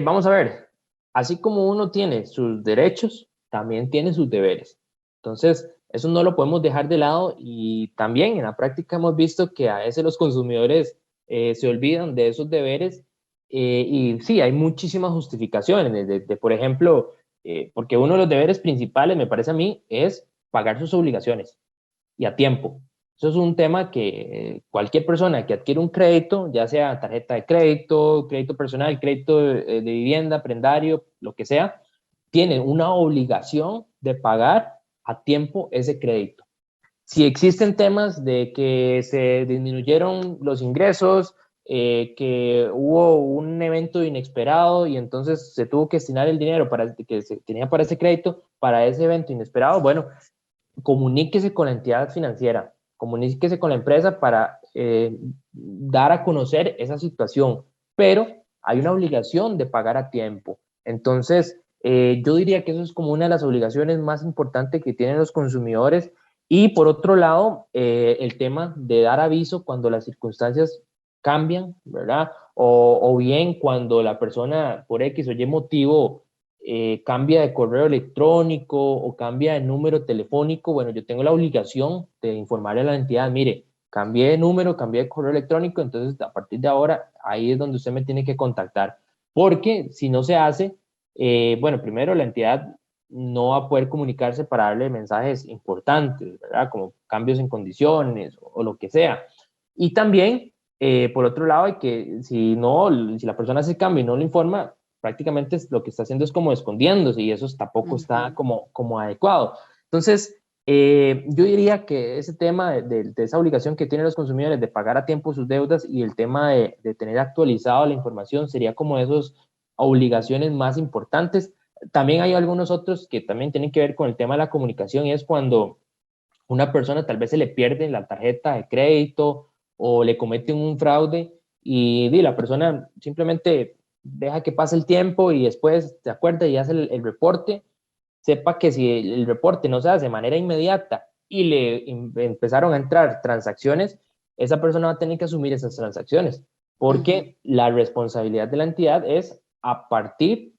Vamos a ver, así como uno tiene sus derechos, también tiene sus deberes. Entonces, eso no lo podemos dejar de lado y también en la práctica hemos visto que a veces los consumidores se olvidan de esos deberes y sí, hay muchísimas justificaciones por ejemplo, porque uno de los deberes principales, me parece a mí, es pagar sus obligaciones y a tiempo. Eso es un tema que cualquier persona que adquiere un crédito, ya sea tarjeta de crédito, crédito personal, crédito de vivienda, prendario, lo que sea, tiene una obligación de pagar a tiempo ese crédito. Si existen temas de que se disminuyeron los ingresos, que hubo un evento inesperado y entonces se tuvo que destinar el dinero que se tenía para ese crédito, para ese evento inesperado, bueno, comuníquese con la entidad financiera, comuníquese con la empresa para dar a conocer esa situación, pero hay una obligación de pagar a tiempo. Entonces, yo diría que eso es como una de las obligaciones más importantes que tienen los consumidores. Y por otro lado, el tema de dar aviso cuando las circunstancias cambian, ¿verdad? O bien cuando la persona por X o Y motivo cambia de correo electrónico o cambia de número telefónico, bueno, yo tengo la obligación de informarle a la entidad, mire, cambié de número, cambié de correo electrónico, entonces a partir de ahora ahí es donde usted me tiene que contactar, porque si no se hace, bueno, primero la entidad no va a poder comunicarse para darle mensajes importantes, ¿verdad? Como cambios en condiciones o lo que sea. Y también, por otro lado, hay que si la persona hace cambio y no lo informa, prácticamente lo que está haciendo es como escondiéndose y eso tampoco está como adecuado. Entonces, yo diría que ese tema de esa obligación que tienen los consumidores de pagar a tiempo sus deudas y el tema de tener actualizado la información sería como esas obligaciones más importantes. También hay algunos otros que también tienen que ver con el tema de la comunicación y es cuando una persona tal vez se le pierde la tarjeta de crédito o le cometen un fraude y la persona simplemente deja que pase el tiempo y después se acuerda y hace el reporte, sepa que si el reporte no se hace de manera inmediata y empezaron a entrar transacciones, esa persona va a tener que asumir esas transacciones, porque la responsabilidad de la entidad es a partir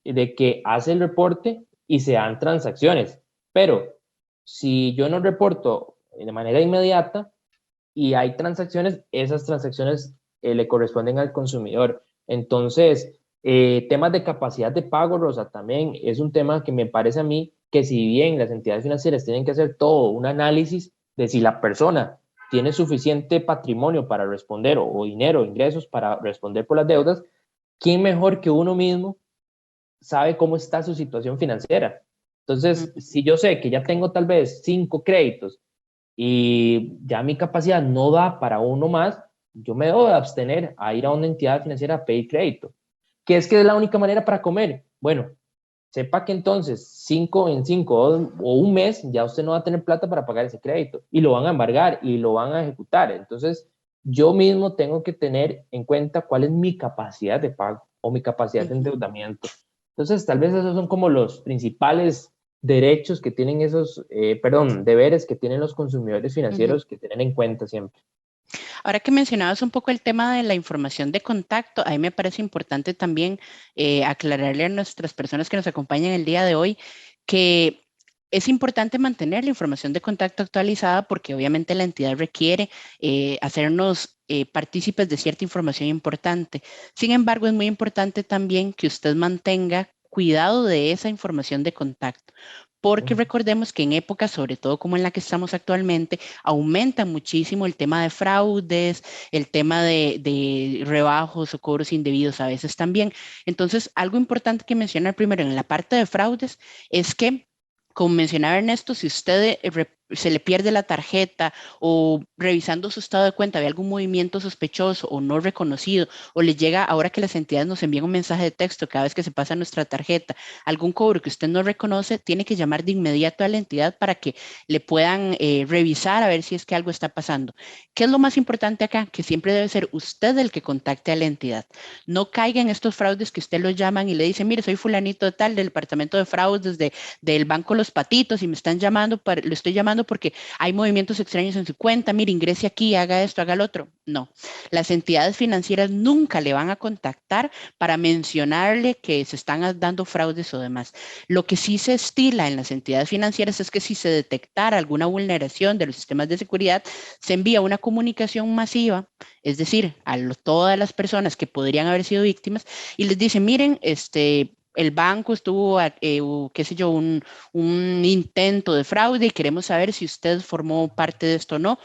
de que hace el reporte y se dan transacciones. Pero si yo no reporto de manera inmediata y hay transacciones, esas transacciones le corresponden al consumidor. Entonces, temas de capacidad de pago, Rosa, también es un tema que me parece a mí que si bien las entidades financieras tienen que hacer todo un análisis de si la persona tiene suficiente patrimonio para responder o dinero, ingresos para responder por las deudas, ¿quién mejor que uno mismo sabe cómo está su situación financiera? Entonces, si yo sé que ya tengo tal vez 5 créditos y ya mi capacidad no da para uno más, yo me debo de abstener a ir a una entidad financiera a pedir crédito. ¿Qué es que es la única manera para comer? Bueno, sepa que entonces 5 en 5 o un mes ya usted no va a tener plata para pagar ese crédito y lo van a embargar y lo van a ejecutar. Entonces, yo mismo tengo que tener en cuenta cuál es mi capacidad de pago o mi capacidad de endeudamiento. Entonces, tal vez esos son como los principales derechos que tienen deberes que tienen los consumidores financieros que tienen en cuenta siempre. Ahora que mencionabas un poco el tema de la información de contacto, a mí me parece importante también aclararle a nuestras personas que nos acompañan el día de hoy que es importante mantener la información de contacto actualizada porque obviamente la entidad requiere hacernos partícipes de cierta información importante. Sin embargo, es muy importante también que usted mantenga cuidado de esa información de contacto, porque recordemos que en épocas, sobre todo como en la que estamos actualmente, aumenta muchísimo el tema de fraudes, el tema de rebajos o cobros indebidos a veces también. Entonces, algo importante que mencionar primero en la parte de fraudes es que, como mencionaba Ernesto, si usted se le pierde la tarjeta o revisando su estado de cuenta ve algún movimiento sospechoso o no reconocido, o le llega, ahora que las entidades nos envían un mensaje de texto cada vez que se pasa nuestra tarjeta, algún cobro que usted no reconoce, tiene que llamar de inmediato a la entidad para que le puedan revisar a ver si es que algo está pasando. ¿Qué es lo más importante acá? Que siempre debe ser usted el que contacte a la entidad. No caiga en estos fraudes que usted lo llaman y le dice, mire, soy fulanito de tal del departamento de fraudes del Banco Los Patitos y me están llamando, lo estoy llamando porque hay movimientos extraños en su cuenta, mire, ingrese aquí, haga esto, haga lo otro. No, las entidades financieras nunca le van a contactar para mencionarle que se están dando fraudes o demás. Lo que sí se estila en las entidades financieras es que si se detectara alguna vulneración de los sistemas de seguridad, se envía una comunicación masiva, es decir, todas las personas que podrían haber sido víctimas, y les dice, miren, el banco estuvo, qué sé yo, un intento de fraude y queremos saber si usted formó parte de esto o no.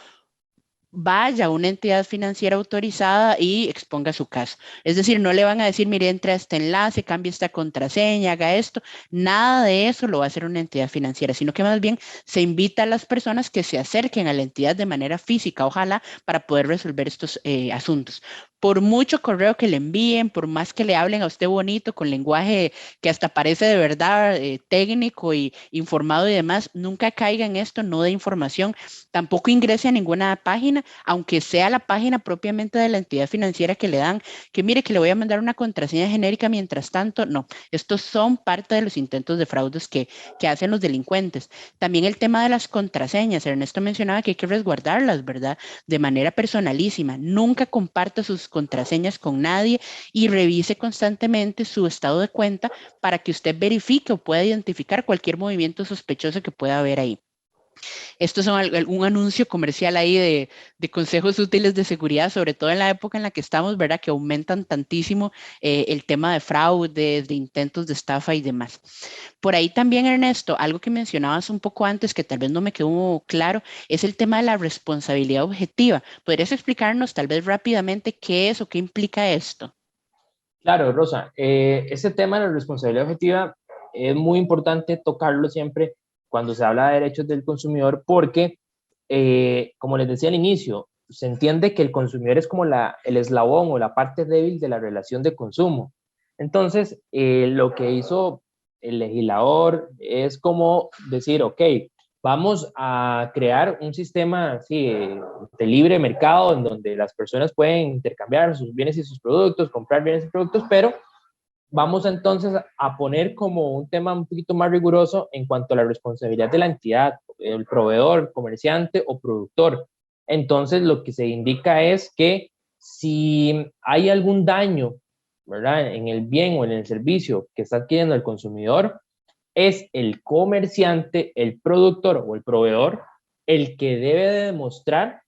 Vaya a una entidad financiera autorizada y exponga su caso. Es decir, no le van a decir, mire, entra a este enlace, cambie esta contraseña, haga esto. Nada de eso lo va a hacer una entidad financiera, sino que más bien se invita a las personas que se acerquen a la entidad de manera física, ojalá, para poder resolver estos asuntos. Por mucho correo que le envíen, por más que le hablen a usted bonito, con lenguaje que hasta parece de verdad técnico y informado y demás, nunca caiga en esto, no dé información, tampoco ingrese a ninguna página, aunque sea la página propiamente de la entidad financiera que le dan, que mire que le voy a mandar una contraseña genérica mientras tanto, no, estos son parte de los intentos de fraudes que hacen los delincuentes. También el tema de las contraseñas, Ernesto mencionaba que hay que resguardarlas, ¿verdad? De manera personalísima, nunca comparta sus contraseñas con nadie y revise constantemente su estado de cuenta para que usted verifique o pueda identificar cualquier movimiento sospechoso que pueda haber ahí. Esto es un anuncio comercial ahí de consejos útiles de seguridad, sobre todo en la época en la que estamos, ¿verdad? Que aumentan tantísimo el tema de fraudes, de intentos de estafa y demás. Por ahí también, Ernesto, algo que mencionabas un poco antes que tal vez no me quedó claro, es el tema de la responsabilidad objetiva. ¿Podrías explicarnos tal vez rápidamente qué es o qué implica esto? Claro, Rosa, ese tema de la responsabilidad objetiva es muy importante tocarlo siempre cuando se habla de derechos del consumidor porque, como les decía al inicio, se entiende que el consumidor es como el eslabón o la parte débil de la relación de consumo. Entonces, lo que hizo el legislador es como decir, ok, vamos a crear un sistema así, de libre mercado en donde las personas pueden intercambiar sus bienes y sus productos, comprar bienes y productos, pero vamos entonces a poner como un tema un poquito más riguroso en cuanto a la responsabilidad de la entidad, el proveedor, comerciante o productor. Entonces, lo que se indica es que si hay algún daño, ¿verdad?, en el bien o en el servicio que está adquiriendo el consumidor, es el comerciante, el productor o el proveedor el que debe de demostrar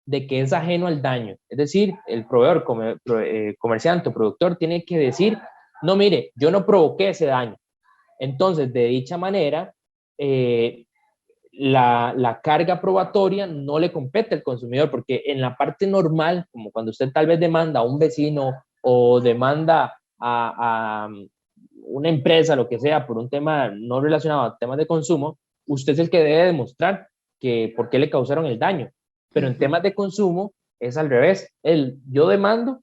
de que es ajeno al daño. Es decir, el proveedor, comerciante o productor tiene que decir, no, mire, yo no provoqué ese daño. Entonces, de dicha manera, la carga probatoria no le compete al consumidor, porque en la parte normal, como cuando usted tal vez demanda a un vecino o demanda a una empresa, lo que sea, por un tema no relacionado a temas de consumo, usted es el que debe demostrar que por qué le causaron el daño. Pero en temas de consumo es al revés. Yo demando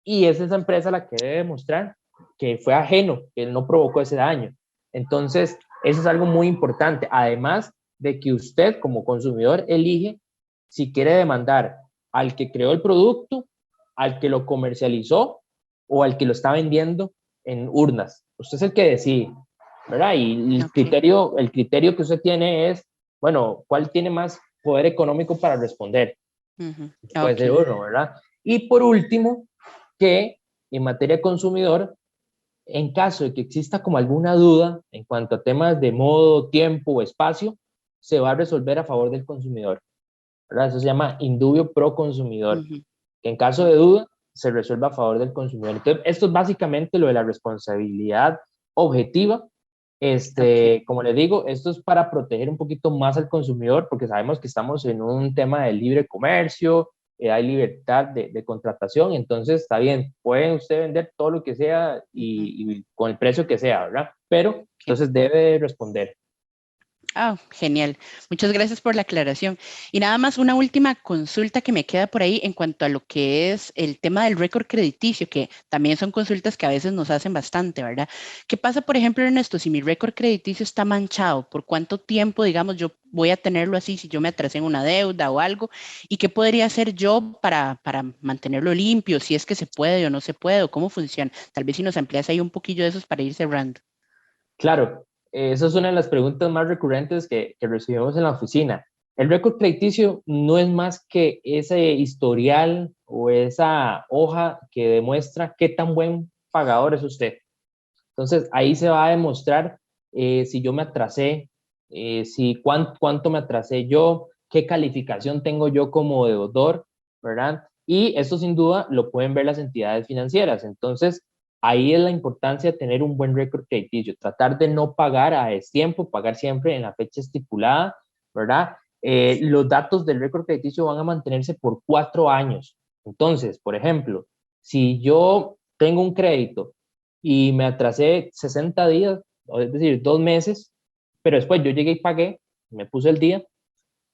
y es esa empresa la que debe demostrar que fue ajeno, que no provocó ese daño. Entonces, eso es algo muy importante. Además de que usted como consumidor elige si quiere demandar al que creó el producto, al que lo comercializó o al que lo está vendiendo en urnas. Usted es el que decide, ¿verdad? Y el criterio que usted tiene es, bueno, ¿cuál tiene más poder económico para responder? Puede ser uno, ¿verdad? Y por último, que en materia de consumidor, en caso de que exista como alguna duda en cuanto a temas de modo, tiempo o espacio, se va a resolver a favor del consumidor, ¿verdad? Eso se llama indubio pro consumidor. que en caso de duda se resuelva a favor del consumidor. Entonces, esto es básicamente lo de la responsabilidad objetiva. Como les digo, esto es para proteger un poquito más al consumidor, porque sabemos que estamos en un tema de libre comercio, hay libertad de contratación, entonces está bien, pueden usted vender todo lo que sea y con el precio que sea, ¿verdad? Pero entonces debe responder. Ah, genial. Muchas gracias por la aclaración. Y nada más una última consulta que me queda por ahí en cuanto a lo que es el tema del récord crediticio, que también son consultas que a veces nos hacen bastante, ¿verdad? ¿Qué pasa, por ejemplo, Ernesto, si mi récord crediticio está manchado? ¿Por cuánto tiempo, digamos, yo voy a tenerlo así si yo me atrasé en una deuda o algo? ¿Y qué podría hacer yo para mantenerlo limpio? Si es que se puede o no se puede, o cómo funciona. Tal vez si nos amplias ahí un poquillo de esos para ir cerrando. Claro, esa es una de las preguntas más recurrentes que recibimos en la oficina. El récord crediticio no es más que ese historial o esa hoja que demuestra qué tan buen pagador es usted. Entonces, ahí se va a demostrar si yo me atrasé, cuánto me atrasé yo, qué calificación tengo yo como deudor, ¿verdad? Y esto sin duda lo pueden ver las entidades financieras. Entonces, ahí es la importancia de tener un buen récord crediticio, tratar de no pagar a destiempo, pagar siempre en la fecha estipulada, ¿verdad? Los datos del récord crediticio van a mantenerse por 4 años. Entonces, por ejemplo, si yo tengo un crédito y me atrasé 60 días, es decir, 2 meses, pero después yo llegué y pagué, me puse el día,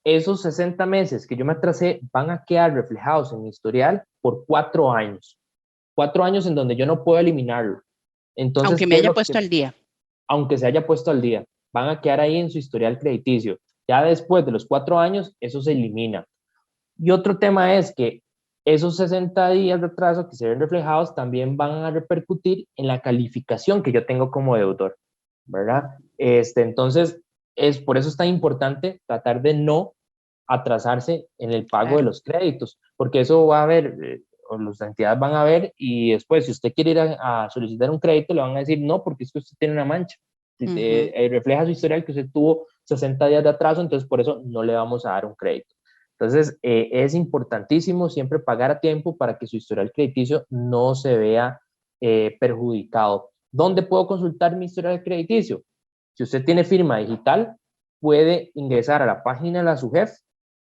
esos 60 meses que yo me atrasé van a quedar reflejados en mi historial por 4 años. 4 años en donde yo no puedo eliminarlo. Entonces, Aunque me haya puesto al día. Aunque se haya puesto al día, van a quedar ahí en su historial crediticio. Ya después de los 4 años, eso se elimina. Y otro tema es que esos 60 días de atraso que se ven reflejados también van a repercutir en la calificación que yo tengo como deudor, ¿verdad? Entonces, por eso es tan importante tratar de no atrasarse en el pago de los créditos, porque eso va a haber, o las entidades van a ver, y después, si usted quiere ir a solicitar un crédito, le van a decir no, porque es que usted tiene una mancha. Refleja su historial que usted tuvo 60 días de atraso, entonces por eso no le vamos a dar un crédito. Entonces, es importantísimo siempre pagar a tiempo para que su historial crediticio no se vea perjudicado. ¿Dónde puedo consultar mi historial crediticio? Si usted tiene firma digital, puede ingresar a la página de la SUGEF.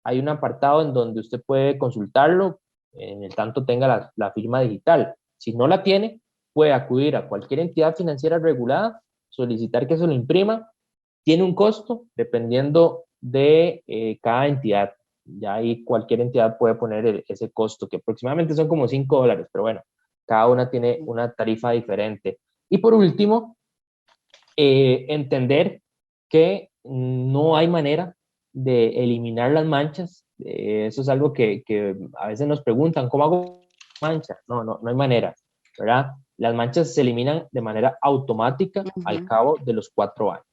Hay un apartado en donde usted puede consultarlo, en el tanto tenga la firma digital. Si no la tiene, puede acudir a cualquier entidad financiera regulada, solicitar que se lo imprima. Tiene un costo dependiendo de cada entidad. Ya ahí cualquier entidad puede poner ese costo, que aproximadamente son como $5, pero bueno, cada una tiene una tarifa diferente. Y por último, entender que no hay manera de eliminar las manchas. Eso es algo que a veces nos preguntan, ¿cómo hago mancha? No hay manera, ¿verdad? Las manchas se eliminan de manera automática al cabo de los 4 años.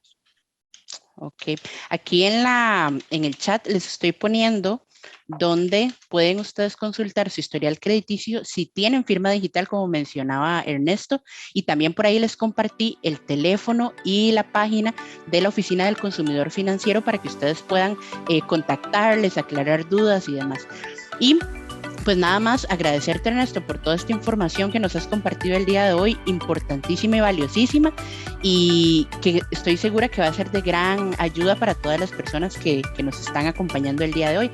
Ok, aquí en el chat les estoy poniendo donde pueden ustedes consultar su historial crediticio si tienen firma digital, como mencionaba Ernesto, y también por ahí les compartí el teléfono y la página de la Oficina del Consumidor Financiero para que ustedes puedan contactarles, aclarar dudas y demás. Y pues nada más agradecerte, Ernesto, por toda esta información que nos has compartido el día de hoy, importantísima y valiosísima, y que estoy segura que va a ser de gran ayuda para todas las personas que nos están acompañando el día de hoy.